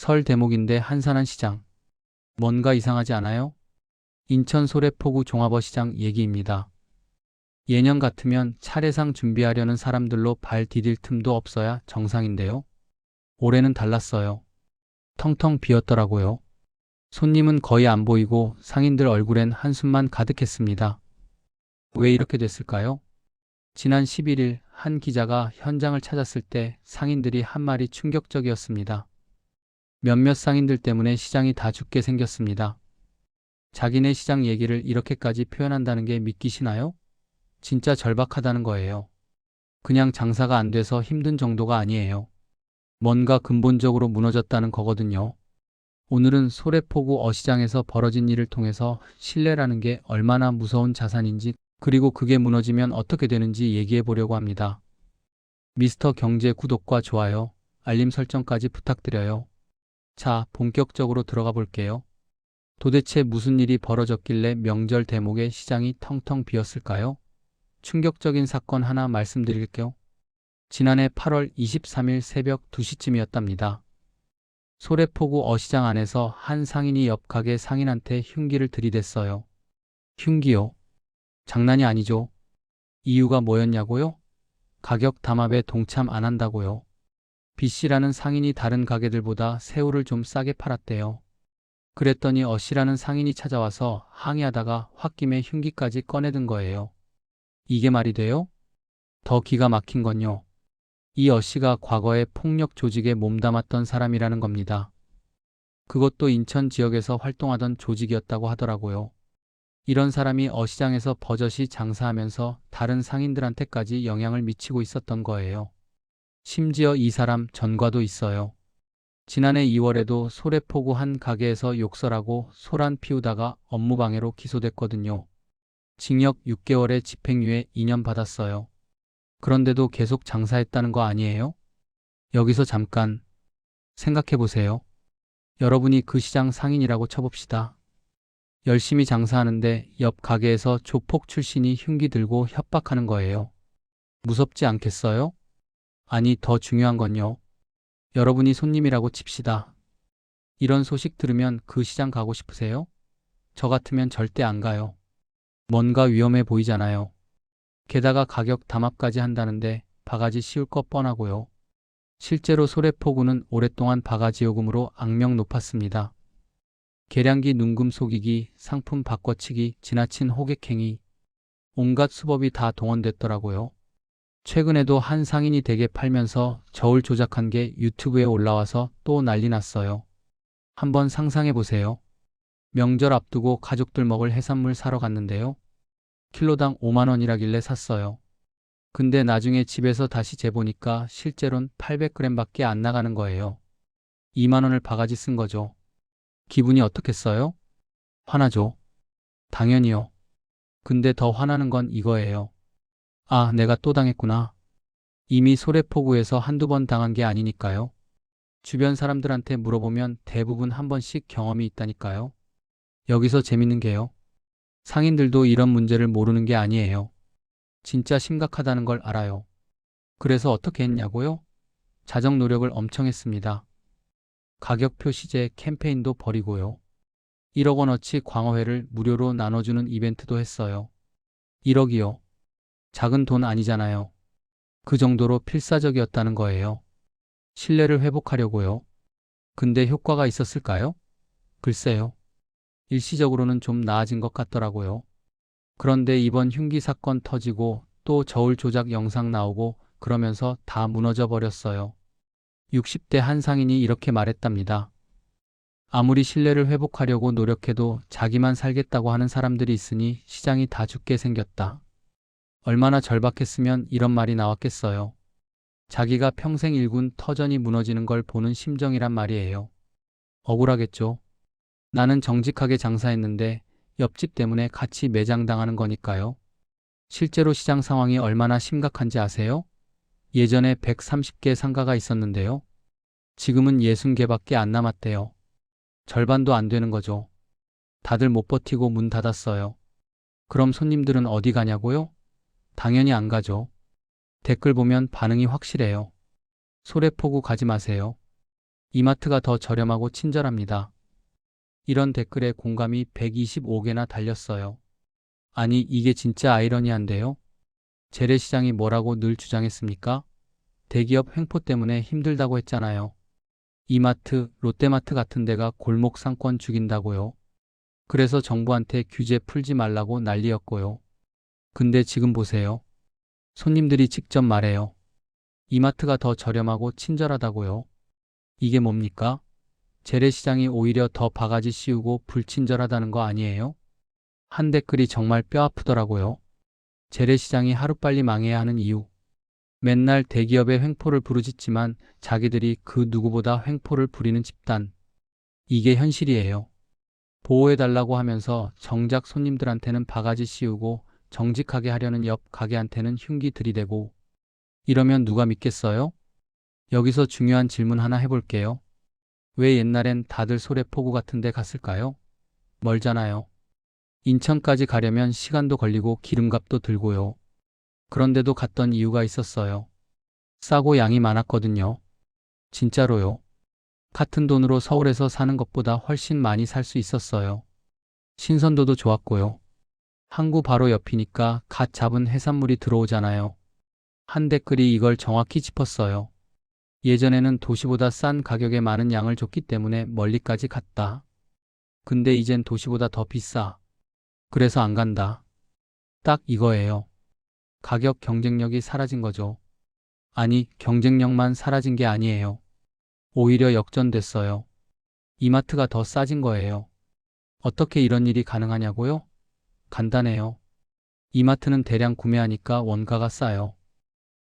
설 대목인데 한산한 시장. 뭔가 이상하지 않아요? 인천 소래포구 종합어시장 얘기입니다. 예년 같으면 차례상 준비하려는 사람들로 발 디딜 틈도 없어야 정상인데요. 올해는 달랐어요. 텅텅 비었더라고요. 손님은 거의 안 보이고 상인들 얼굴엔 한숨만 가득했습니다. 왜 이렇게 됐을까요? 지난 11일 한 기자가 현장을 찾았을 때 상인들이 한 말이 충격적이었습니다. 몇몇 상인들 때문에 시장이 다 죽게 생겼습니다. 자기네 시장 얘기를 이렇게까지 표현한다는 게 믿기시나요? 진짜 절박하다는 거예요. 그냥 장사가 안 돼서 힘든 정도가 아니에요. 뭔가 근본적으로 무너졌다는 거거든요. 오늘은 소래포구 어시장에서 벌어진 일을 통해서 신뢰라는 게 얼마나 무서운 자산인지, 그리고 그게 무너지면 어떻게 되는지 얘기해 보려고 합니다. 미스터 경제 구독과 좋아요, 알림 설정까지 부탁드려요. 자, 본격적으로 들어가 볼게요. 도대체 무슨 일이 벌어졌길래 명절 대목에 시장이 텅텅 비었을까요? 충격적인 사건 하나 말씀드릴게요. 지난해 8월 23일 새벽 2시쯤이었답니다. 소래포구 어시장 안에서 한 상인이 옆 가게 상인한테 흉기를 들이댔어요. 흉기요? 장난이 아니죠. 이유가 뭐였냐고요? 가격 담합에 동참 안 한다고요. B씨라는 상인이 다른 가게들보다 새우를 좀 싸게 팔았대요. 그랬더니 어씨라는 상인이 찾아와서 항의하다가 홧김에 흉기까지 꺼내든 거예요. 이게 말이 돼요? 더 기가 막힌 건요. 이 어씨가 과거에 폭력 조직에 몸담았던 사람이라는 겁니다. 그것도 인천 지역에서 활동하던 조직이었다고 하더라고요. 이런 사람이 어시장에서 버젓이 장사하면서 다른 상인들한테까지 영향을 미치고 있었던 거예요. 심지어 이 사람 전과도 있어요. 지난해 2월에도 소래포구 한 가게에서 욕설하고 소란 피우다가 업무방해로 기소됐거든요. 징역 6개월에 집행유예 2년 받았어요. 그런데도 계속 장사했다는 거 아니에요? 여기서 잠깐 생각해 보세요. 여러분이 그 시장 상인이라고 쳐봅시다. 열심히 장사하는데 옆 가게에서 조폭 출신이 흉기 들고 협박하는 거예요. 무섭지 않겠어요? 아니, 더 중요한 건요. 여러분이 손님이라고 칩시다. 이런 소식 들으면 그 시장 가고 싶으세요? 저 같으면 절대 안 가요. 뭔가 위험해 보이잖아요. 게다가 가격 담합까지 한다는데 바가지 씌울 것 뻔하고요. 실제로 소래포구는 오랫동안 바가지 요금으로 악명 높았습니다. 계량기 눈금 속이기, 상품 바꿔치기, 지나친 호객행위, 온갖 수법이 다 동원됐더라고요. 최근에도 한 상인이 대게 팔면서 저울 조작한 게 유튜브에 올라와서 또 난리 났어요. 한번 상상해 보세요. 명절 앞두고 가족들 먹을 해산물 사러 갔는데요. 킬로당 5만 원이라길래 샀어요. 근데 나중에 집에서 다시 재보니까 실제론 800g 밖에 안 나가는 거예요. 2만 원을 바가지 쓴 거죠. 기분이 어떻겠어요? 화나죠. 당연히요. 근데 더 화나는 건 이거예요. 아, 내가 또 당했구나. 이미 소래포구에서 한두 번 당한 게 아니니까요. 주변 사람들한테 물어보면 대부분 한 번씩 경험이 있다니까요. 여기서 재밌는 게요. 상인들도 이런 문제를 모르는 게 아니에요. 진짜 심각하다는 걸 알아요. 그래서 어떻게 했냐고요? 자정 노력을 엄청 했습니다. 가격 표시제 캠페인도 벌이고요. 1억 원어치 광어회를 무료로 나눠주는 이벤트도 했어요. 1억이요. 작은 돈 아니잖아요. 그 정도로 필사적이었다는 거예요. 신뢰를 회복하려고요. 근데 효과가 있었을까요? 글쎄요. 일시적으로는 좀 나아진 것 같더라고요. 그런데 이번 흉기 사건 터지고 또 저울 조작 영상 나오고 그러면서 다 무너져 버렸어요. 60대 한 상인이 이렇게 말했답니다. 아무리 신뢰를 회복하려고 노력해도 자기만 살겠다고 하는 사람들이 있으니 시장이 다 죽게 생겼다. 얼마나 절박했으면 이런 말이 나왔겠어요. 자기가 평생 일군 터전이 무너지는 걸 보는 심정이란 말이에요. 억울하겠죠. 나는 정직하게 장사했는데 옆집 때문에 같이 매장당하는 거니까요. 실제로 시장 상황이 얼마나 심각한지 아세요? 예전에 130개 상가가 있었는데요. 지금은 60개밖에 안 남았대요. 절반도 안 되는 거죠. 다들 못 버티고 문 닫았어요. 그럼 손님들은 어디 가냐고요? 당연히 안 가죠. 댓글 보면 반응이 확실해요. 소래포구 가지 마세요. 이마트가 더 저렴하고 친절합니다. 이런 댓글에 공감이 125개나 달렸어요. 아니, 이게 진짜 아이러니한데요? 재래시장이 뭐라고 늘 주장했습니까? 대기업 횡포 때문에 힘들다고 했잖아요. 이마트, 롯데마트 같은 데가 골목 상권 죽인다고요. 그래서 정부한테 규제 풀지 말라고 난리였고요. 근데 지금 보세요. 손님들이 직접 말해요. 이마트가 더 저렴하고 친절하다고요. 이게 뭡니까? 재래시장이 오히려 더 바가지 씌우고 불친절하다는 거 아니에요? 한 댓글이 정말 뼈 아프더라고요. 재래시장이 하루빨리 망해야 하는 이유. 맨날 대기업의 횡포를 부르짖지만 자기들이 그 누구보다 횡포를 부리는 집단. 이게 현실이에요. 보호해달라고 하면서 정작 손님들한테는 바가지 씌우고 정직하게 하려는 옆 가게한테는 흉기 들이대고 이러면 누가 믿겠어요? 여기서 중요한 질문 하나 해볼게요. 왜 옛날엔 다들 소래포구 같은 데 갔을까요? 멀잖아요. 인천까지 가려면 시간도 걸리고 기름값도 들고요. 그런데도 갔던 이유가 있었어요. 싸고 양이 많았거든요. 진짜로요. 같은 돈으로 서울에서 사는 것보다 훨씬 많이 살 수 있었어요. 신선도도 좋았고요. 항구 바로 옆이니까 갓 잡은 해산물이 들어오잖아요. 한 댓글이 이걸 정확히 짚었어요. 예전에는 도시보다 싼 가격에 많은 양을 줬기 때문에 멀리까지 갔다. 근데 이젠 도시보다 더 비싸. 그래서 안 간다. 딱 이거예요. 가격 경쟁력이 사라진 거죠. 아니, 경쟁력만 사라진 게 아니에요. 오히려 역전됐어요. 이마트가 더 싸진 거예요. 어떻게 이런 일이 가능하냐고요? 간단해요. 이마트는 대량 구매하니까 원가가 싸요.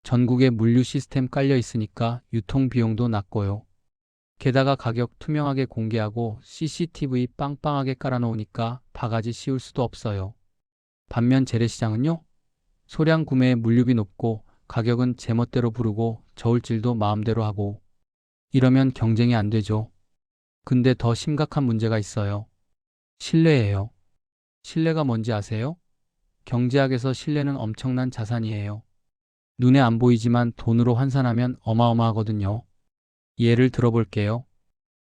전국에 물류 시스템 깔려 있으니까 유통 비용도 낮고요. 게다가 가격 투명하게 공개하고 CCTV 빵빵하게 깔아놓으니까 바가지 씌울 수도 없어요. 반면 재래시장은요? 소량 구매에 물류비 높고 가격은 제멋대로 부르고 저울질도 마음대로 하고 이러면 경쟁이 안 되죠. 근데 더 심각한 문제가 있어요. 신뢰예요. 신뢰가 뭔지 아세요? 경제학에서 신뢰는 엄청난 자산이에요. 눈에 안 보이지만 돈으로 환산하면 어마어마하거든요. 예를 들어볼게요.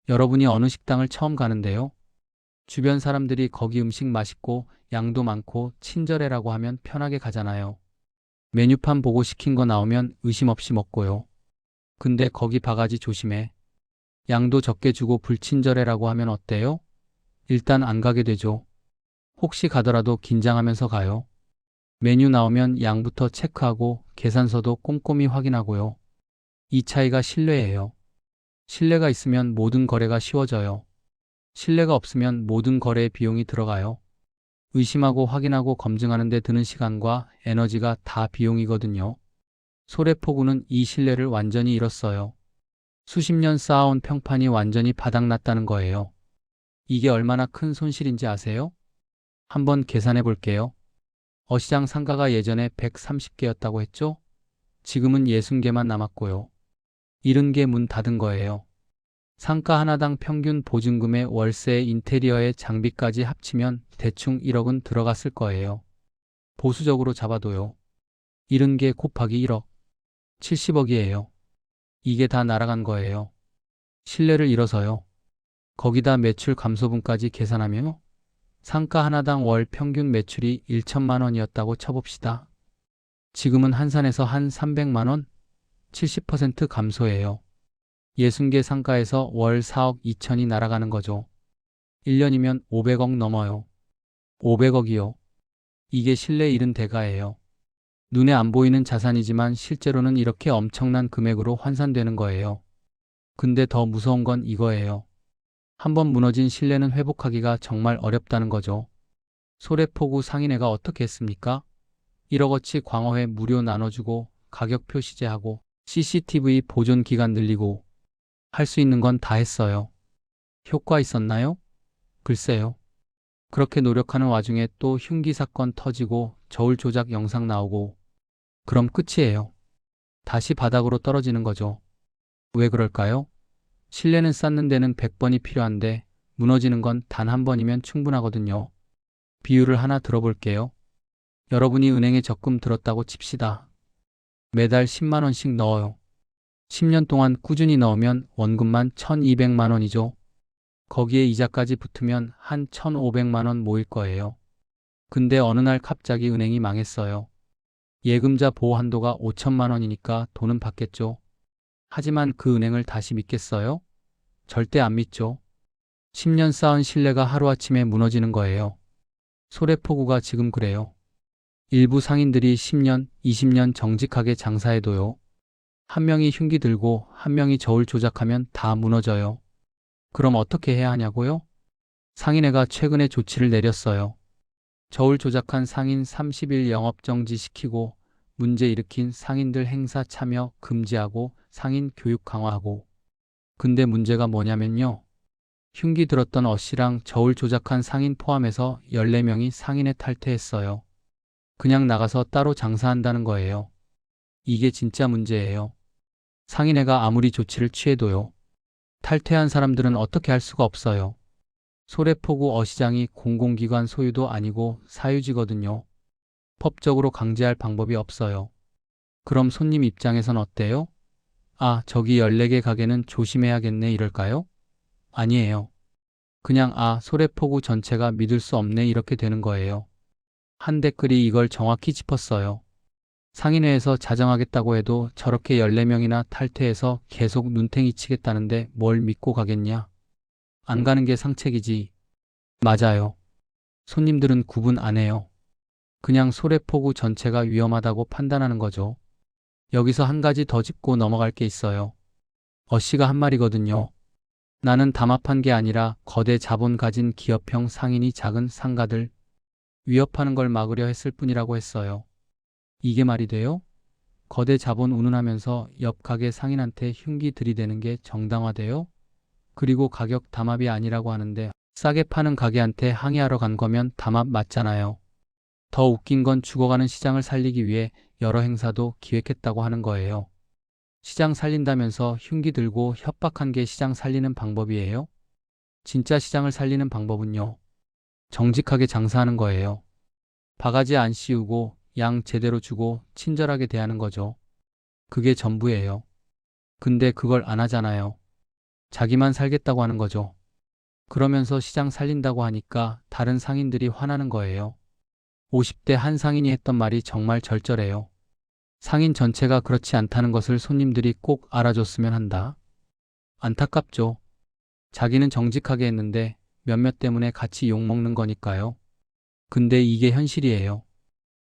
여러분이 어느 식당을 처음 가는데요. 주변 사람들이 거기 음식 맛있고 양도 많고 친절해라고 하면 편하게 가잖아요. 메뉴판 보고 시킨 거 나오면 의심 없이 먹고요. 근데 거기 바가지 조심해. 양도 적게 주고 불친절해라고 하면 어때요? 일단 안 가게 되죠. 혹시 가더라도 긴장하면서 가요. 메뉴 나오면 양부터 체크하고 계산서도 꼼꼼히 확인하고요. 이 차이가 신뢰예요. 신뢰가 있으면 모든 거래가 쉬워져요. 신뢰가 없으면 모든 거래에 비용이 들어가요. 의심하고 확인하고 검증하는 데 드는 시간과 에너지가 다 비용이거든요. 소래포구는 이 신뢰를 완전히 잃었어요. 수십 년 쌓아온 평판이 완전히 바닥났다는 거예요. 이게 얼마나 큰 손실인지 아세요? 한번 계산해 볼게요. 어시장 상가가 예전에 130개였다고 했죠? 지금은 60개만 남았고요. 70개 문 닫은 거예요. 상가 하나당 평균 보증금에 월세, 인테리어에 장비까지 합치면 대충 1억은 들어갔을 거예요. 보수적으로 잡아도요. 70개 곱하기 1억, 70억이에요. 이게 다 날아간 거예요. 신뢰를 잃어서요. 거기다 매출 감소분까지 계산하면 상가 하나당 월 평균 매출이 1천만 원이었다고 쳐봅시다. 지금은 한산에서 한 300만 원? 70% 감소해요. 60개 상가에서 월 4억 2천이 날아가는 거죠. 1년이면 500억 넘어요. 500억이요. 이게 신뢰 잃은 대가예요. 눈에 안 보이는 자산이지만 실제로는 이렇게 엄청난 금액으로 환산되는 거예요. 근데 더 무서운 건 이거예요. 한번 무너진 신뢰는 회복하기가 정말 어렵다는 거죠. 소래포구 상인회가 어떻게 했습니까? 1억어치 광어회 무료 나눠주고 가격 표시제하고 CCTV 보존 기간 늘리고 할 수 있는 건 다 했어요. 효과 있었나요? 글쎄요. 그렇게 노력하는 와중에 또 흉기 사건 터지고 저울 조작 영상 나오고 그럼 끝이에요. 다시 바닥으로 떨어지는 거죠. 왜 그럴까요? 신뢰는 쌓는 데는 100번이 필요한데 무너지는 건 단 한 번이면 충분하거든요. 비유를 하나 들어볼게요. 여러분이 은행에 적금 들었다고 칩시다. 매달 10만 원씩 넣어요. 10년 동안 꾸준히 넣으면 원금만 1,200만 원이죠. 거기에 이자까지 붙으면 한 1,500만 원 모일 거예요. 근데 어느 날 갑자기 은행이 망했어요. 예금자 보호 한도가 5천만 원이니까 돈은 받겠죠. 하지만 그 은행을 다시 믿겠어요? 절대 안 믿죠. 10년 쌓은 신뢰가 하루아침에 무너지는 거예요. 소래포구가 지금 그래요. 일부 상인들이 10년, 20년 정직하게 장사해도요. 한 명이 흉기 들고 한 명이 저울 조작하면 다 무너져요. 그럼 어떻게 해야 하냐고요? 상인회가 최근에 조치를 내렸어요. 저울 조작한 상인 30일 영업정지 시키고 문제 일으킨 상인들 행사 참여 금지하고 상인 교육 강화하고. 근데 문제가 뭐냐면요. 흉기 들었던 어씨랑 저울 조작한 상인 포함해서 14명이 상인회 탈퇴했어요. 그냥 나가서 따로 장사한다는 거예요. 이게 진짜 문제예요. 상인회가 아무리 조치를 취해도요. 탈퇴한 사람들은 어떻게 할 수가 없어요. 소래포구 어시장이 공공기관 소유도 아니고 사유지거든요. 법적으로 강제할 방법이 없어요. 그럼 손님 입장에선 어때요? 아, 저기 14개 가게는 조심해야겠네 이럴까요? 아니에요. 그냥 아, 소래포구 전체가 믿을 수 없네 이렇게 되는 거예요. 한 댓글이 이걸 정확히 짚었어요. 상인회에서 자정하겠다고 해도 저렇게 14명이나 탈퇴해서 계속 눈탱이 치겠다는데 뭘 믿고 가겠냐? 안 가는 게 상책이지. 맞아요. 손님들은 구분 안 해요. 그냥 소래포구 전체가 위험하다고 판단하는 거죠. 여기서 한 가지 더 짚고 넘어갈 게 있어요. 어씨가 한 말이거든요. 나는 담합한 게 아니라 거대 자본 가진 기업형 상인이 작은 상가들 위협하는 걸 막으려 했을 뿐이라고 했어요. 이게 말이 돼요? 거대 자본 운운하면서 옆 가게 상인한테 흉기 들이대는 게 정당화돼요? 그리고 가격 담합이 아니라고 하는데 싸게 파는 가게한테 항의하러 간 거면 담합 맞잖아요. 더 웃긴 건 죽어가는 시장을 살리기 위해 여러 행사도 기획했다고 하는 거예요. 시장 살린다면서 흉기 들고 협박한 게 시장 살리는 방법이에요? 진짜 시장을 살리는 방법은요. 정직하게 장사하는 거예요. 바가지 안 씌우고 양 제대로 주고 친절하게 대하는 거죠. 그게 전부예요. 근데 그걸 안 하잖아요. 자기만 살겠다고 하는 거죠. 그러면서 시장 살린다고 하니까 다른 상인들이 화나는 거예요. 50대 한 상인이 했던 말이 정말 절절해요. 상인 전체가 그렇지 않다는 것을 손님들이 꼭 알아줬으면 한다. 안타깝죠. 자기는 정직하게 했는데 몇몇 때문에 같이 욕먹는 거니까요. 근데 이게 현실이에요.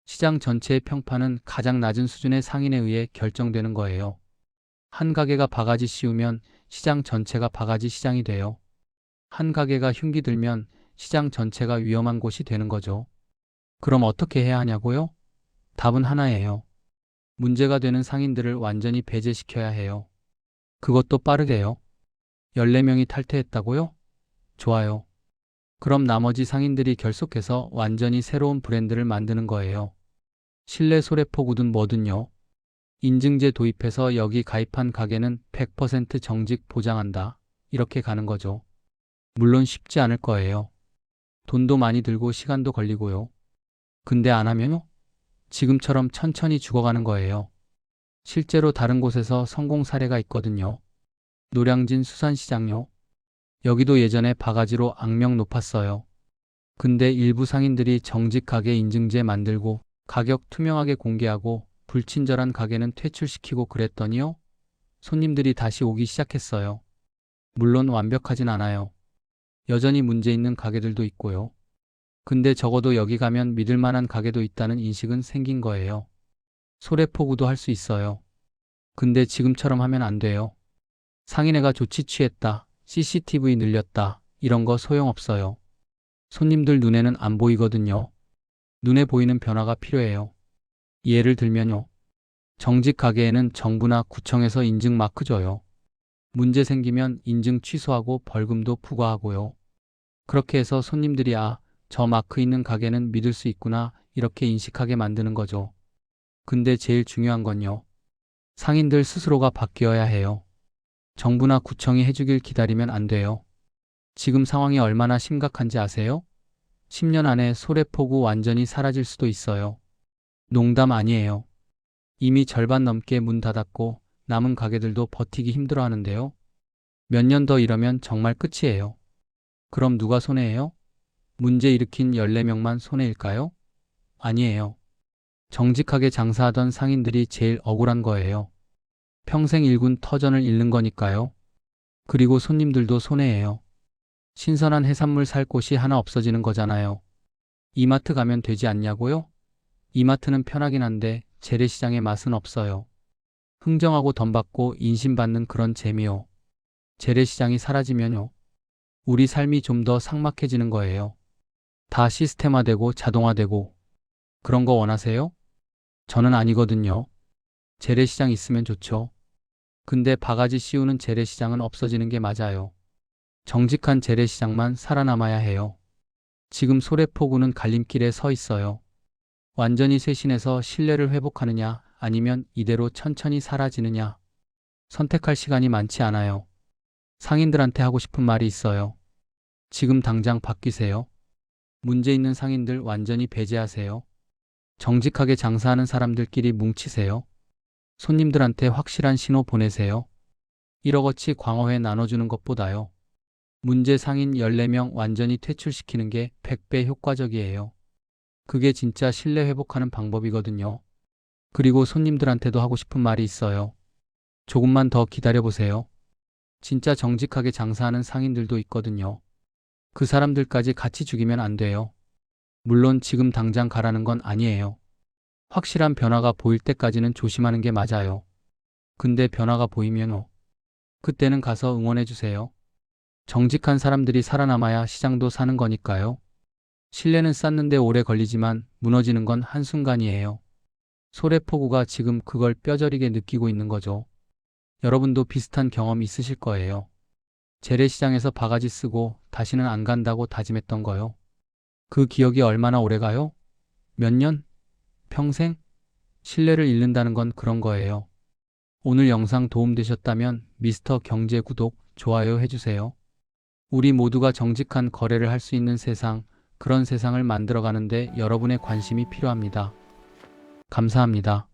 시장 전체의 평판은 가장 낮은 수준의 상인에 의해 결정되는 거예요. 한 가게가 바가지 씌우면 시장 전체가 바가지 시장이 돼요. 한 가게가 흉기 들면 시장 전체가 위험한 곳이 되는 거죠. 그럼 어떻게 해야 하냐고요? 답은 하나예요. 문제가 되는 상인들을 완전히 배제시켜야 해요. 그것도 빠르게요. 14명이 탈퇴했다고요? 좋아요. 그럼 나머지 상인들이 결속해서 완전히 새로운 브랜드를 만드는 거예요. 실내 소래포구든 뭐든요. 인증제 도입해서 여기 가입한 가게는 100% 정직 보장한다. 이렇게 가는 거죠. 물론 쉽지 않을 거예요. 돈도 많이 들고 시간도 걸리고요. 근데 안 하면요? 지금처럼 천천히 죽어가는 거예요. 실제로 다른 곳에서 성공 사례가 있거든요. 노량진 수산시장요. 여기도 예전에 바가지로 악명 높았어요. 근데 일부 상인들이 정직하게 인증제 만들고 가격 투명하게 공개하고 불친절한 가게는 퇴출시키고 그랬더니요. 손님들이 다시 오기 시작했어요. 물론 완벽하진 않아요. 여전히 문제 있는 가게들도 있고요. 근데 적어도 여기 가면 믿을 만한 가게도 있다는 인식은 생긴 거예요. 소래포구도 할 수 있어요. 근데 지금처럼 하면 안 돼요. 상인회가 조치 취했다, CCTV 늘렸다, 이런 거 소용없어요. 손님들 눈에는 안 보이거든요. 눈에 보이는 변화가 필요해요. 예를 들면요. 정직 가게에는 정부나 구청에서 인증 마크 줘요. 문제 생기면 인증 취소하고 벌금도 부과하고요. 그렇게 해서 손님들이 아, 저 마크 있는 가게는 믿을 수 있구나 이렇게 인식하게 만드는 거죠. 근데 제일 중요한 건요. 상인들 스스로가 바뀌어야 해요. 정부나 구청이 해주길 기다리면 안 돼요. 지금 상황이 얼마나 심각한지 아세요? 10년 안에 소래포구 완전히 사라질 수도 있어요. 농담 아니에요. 이미 절반 넘게 문 닫았고 남은 가게들도 버티기 힘들어 하는데요. 몇 년 더 이러면 정말 끝이에요. 그럼 누가 손해예요? 문제 일으킨 14명만 손해일까요? 아니에요. 정직하게 장사하던 상인들이 제일 억울한 거예요. 평생 일군 터전을 잃는 거니까요. 그리고 손님들도 손해예요. 신선한 해산물 살 곳이 하나 없어지는 거잖아요. 이마트 가면 되지 않냐고요? 이마트는 편하긴 한데 재래시장의 맛은 없어요. 흥정하고 돈 받고 인심받는 그런 재미요. 재래시장이 사라지면요. 우리 삶이 좀 더 삭막해지는 거예요. 다 시스템화되고 자동화되고 그런 거 원하세요? 저는 아니거든요. 재래시장 있으면 좋죠. 근데 바가지 씌우는 재래시장은 없어지는 게 맞아요. 정직한 재래시장만 살아남아야 해요. 지금 소래포구는 갈림길에 서 있어요. 완전히 쇄신해서 신뢰를 회복하느냐 아니면 이대로 천천히 사라지느냐. 선택할 시간이 많지 않아요. 상인들한테 하고 싶은 말이 있어요. 지금 당장 바뀌세요. 문제 있는 상인들 완전히 배제하세요. 정직하게 장사하는 사람들끼리 뭉치세요. 손님들한테 확실한 신호 보내세요. 1억어치 광어회 나눠주는 것보다요. 문제 상인 14명 완전히 퇴출시키는 게 100배 효과적이에요. 그게 진짜 신뢰 회복하는 방법이거든요. 그리고 손님들한테도 하고 싶은 말이 있어요. 조금만 더 기다려보세요. 진짜 정직하게 장사하는 상인들도 있거든요. 그 사람들까지 같이 죽이면 안 돼요. 물론 지금 당장 가라는 건 아니에요. 확실한 변화가 보일 때까지는 조심하는 게 맞아요. 근데 변화가 보이면 그때는 가서 응원해주세요. 정직한 사람들이 살아남아야 시장도 사는 거니까요. 신뢰는 쌓는데 오래 걸리지만 무너지는 건 한순간이에요. 소래포구가 지금 그걸 뼈저리게 느끼고 있는 거죠. 여러분도 비슷한 경험 있으실 거예요. 재래시장에서 바가지 쓰고 다시는 안 간다고 다짐했던 거요. 그 기억이 얼마나 오래 가요? 몇 년? 평생? 신뢰를 잃는다는 건 그런 거예요. 오늘 영상 도움되셨다면 미스터 경제 구독, 좋아요 해주세요. 우리 모두가 정직한 거래를 할 수 있는 세상, 그런 세상을 만들어가는데 여러분의 관심이 필요합니다. 감사합니다.